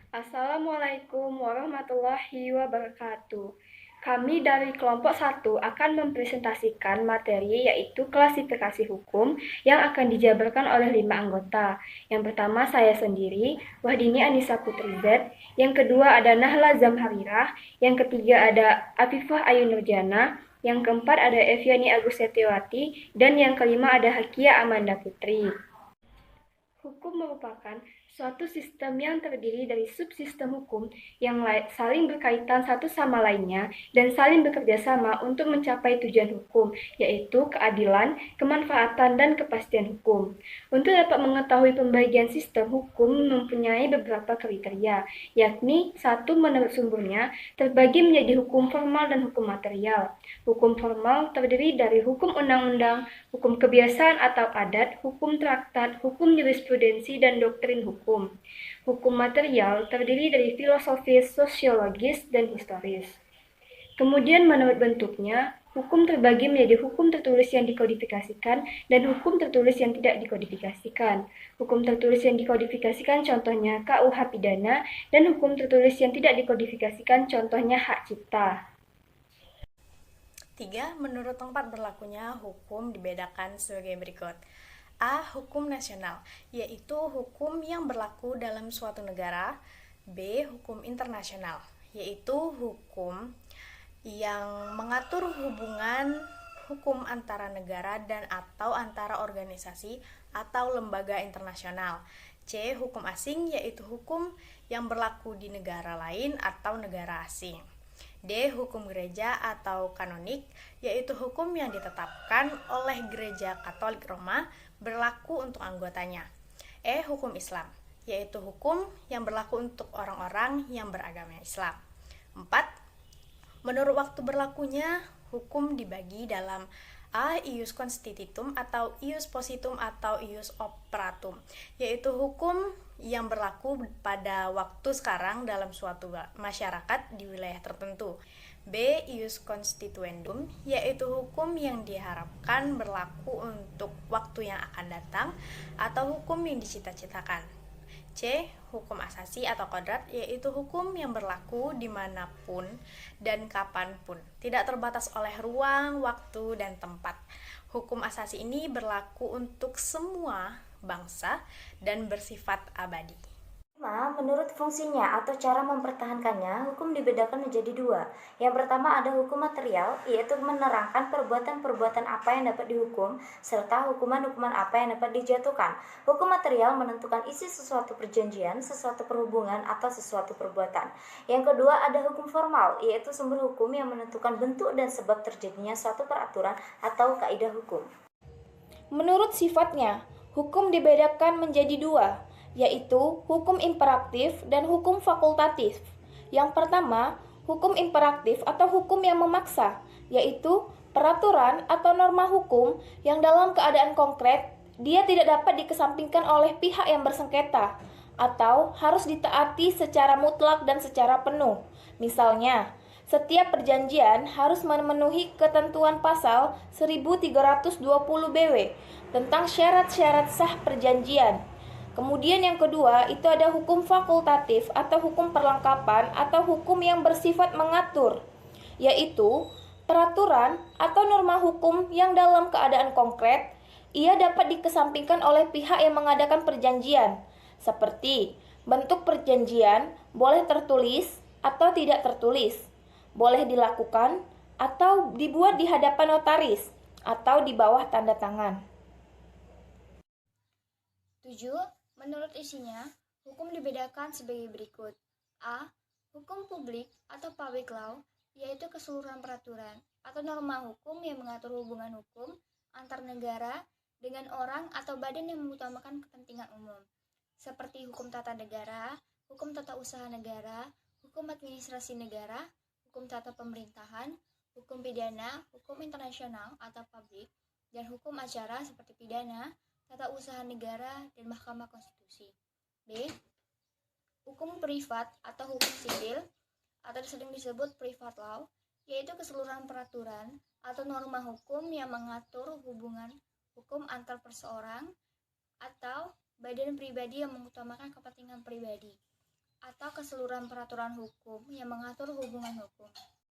Assalamualaikum warahmatullahi wabarakatuh. Kami dari kelompok 1 akan mempresentasikan materi yaitu klasifikasi hukum yang akan dijabarkan oleh 5 anggota. Yang pertama saya sendiri, Wahdini Anissa Putri Z. Yang kedua ada Nahla Zamharirah. Yang ketiga ada Afifah Ayu Nurjana. Yang keempat ada Eviani Agus Setiawati. Dan yang kelima ada Hakia Amanda Putri. Hukum merupakan suatu sistem yang terdiri dari subsistem hukum yang saling berkaitan satu sama lainnya dan saling bekerja sama untuk mencapai tujuan hukum, yaitu keadilan, kemanfaatan, dan kepastian hukum. Untuk dapat mengetahui pembagian sistem hukum mempunyai beberapa kriteria, yakni satu menurut sumbernya terbagi menjadi hukum formal dan hukum material. Hukum formal terdiri dari hukum undang-undang, hukum kebiasaan atau adat, hukum traktat, hukum jurisprudensi, dan doktrin hukum. Hukum material terdiri dari filosofis, sosiologis, dan historis. Kemudian menurut bentuknya, hukum terbagi menjadi hukum tertulis yang dikodifikasikan dan hukum tertulis yang tidak dikodifikasikan. Hukum tertulis yang dikodifikasikan contohnya KUH pidana dan hukum tertulis yang tidak dikodifikasikan contohnya hak cipta. 3. Menurut tempat berlakunya hukum dibedakan sebagai berikut. A. Hukum nasional, yaitu hukum yang berlaku dalam suatu negara. B. Hukum internasional, yaitu hukum yang mengatur hubungan hukum antara negara dan atau antara organisasi atau lembaga internasional. C. Hukum asing, yaitu hukum yang berlaku di negara lain atau negara asing. D. Hukum gereja atau kanonik, yaitu hukum yang ditetapkan oleh Gereja Katolik Roma berlaku untuk anggotanya. E. Hukum Islam, yaitu hukum yang berlaku untuk orang-orang yang beragama Islam. 4. Menurut waktu berlakunya, hukum dibagi dalam A. Ius constitutum atau ius positum atau ius operatum, yaitu hukum yang berlaku pada waktu sekarang dalam suatu masyarakat di wilayah tertentu. B. Ius constituendum, yaitu hukum yang diharapkan berlaku untuk waktu yang akan datang atau hukum yang dicita-citakan. C. Hukum asasi atau kodrat, yaitu hukum yang berlaku dimanapun dan kapanpun, tidak terbatas oleh ruang, waktu, dan tempat. Hukum asasi ini berlaku untuk semua bangsa dan bersifat abadi. Menurut fungsinya atau cara mempertahankannya, hukum dibedakan menjadi dua. Yang pertama ada hukum material, yaitu menerangkan perbuatan-perbuatan apa yang dapat dihukum, serta hukuman-hukuman apa yang dapat dijatuhkan. Hukum material menentukan isi sesuatu perjanjian, sesuatu perhubungan, atau sesuatu perbuatan. Yang kedua ada hukum formal, yaitu sumber hukum yang menentukan bentuk dan sebab terjadinya suatu peraturan atau kaidah hukum. Menurut sifatnya, hukum dibedakan menjadi dua, yaitu hukum imperatif dan hukum fakultatif. Yang pertama, hukum imperatif atau hukum yang memaksa, yaitu peraturan atau norma hukum yang dalam keadaan konkret dia tidak dapat dikesampingkan oleh pihak yang bersengketa atau harus ditaati secara mutlak dan secara penuh. Misalnya, setiap perjanjian harus memenuhi ketentuan pasal 1320 BW tentang syarat-syarat sah perjanjian. Kemudian yang kedua, itu ada hukum fakultatif atau hukum perlengkapan atau hukum yang bersifat mengatur, yaitu peraturan atau norma hukum yang dalam keadaan konkret, ia dapat dikesampingkan oleh pihak yang mengadakan perjanjian, seperti bentuk perjanjian boleh tertulis atau tidak tertulis, boleh dilakukan atau dibuat di hadapan notaris, atau di bawah tanda tangan. 7. Menurut isinya, hukum dibedakan sebagai berikut. A. Hukum publik atau public law, yaitu keseluruhan peraturan atau norma hukum yang mengatur hubungan hukum antar negara dengan orang atau badan yang mengutamakan kepentingan umum, seperti hukum tata negara, hukum tata usaha negara, hukum administrasi negara, hukum tata pemerintahan, hukum pidana, hukum internasional atau publik, dan hukum acara seperti pidana, tata usaha negara, dan Mahkamah Konstitusi. B. Hukum privat atau hukum sipil, atau sering disebut private law, yaitu keseluruhan peraturan atau norma hukum yang mengatur hubungan hukum antar perseorang atau badan pribadi yang mengutamakan kepentingan pribadi. atau keseluruhan peraturan hukum yang mengatur hubungan hukum.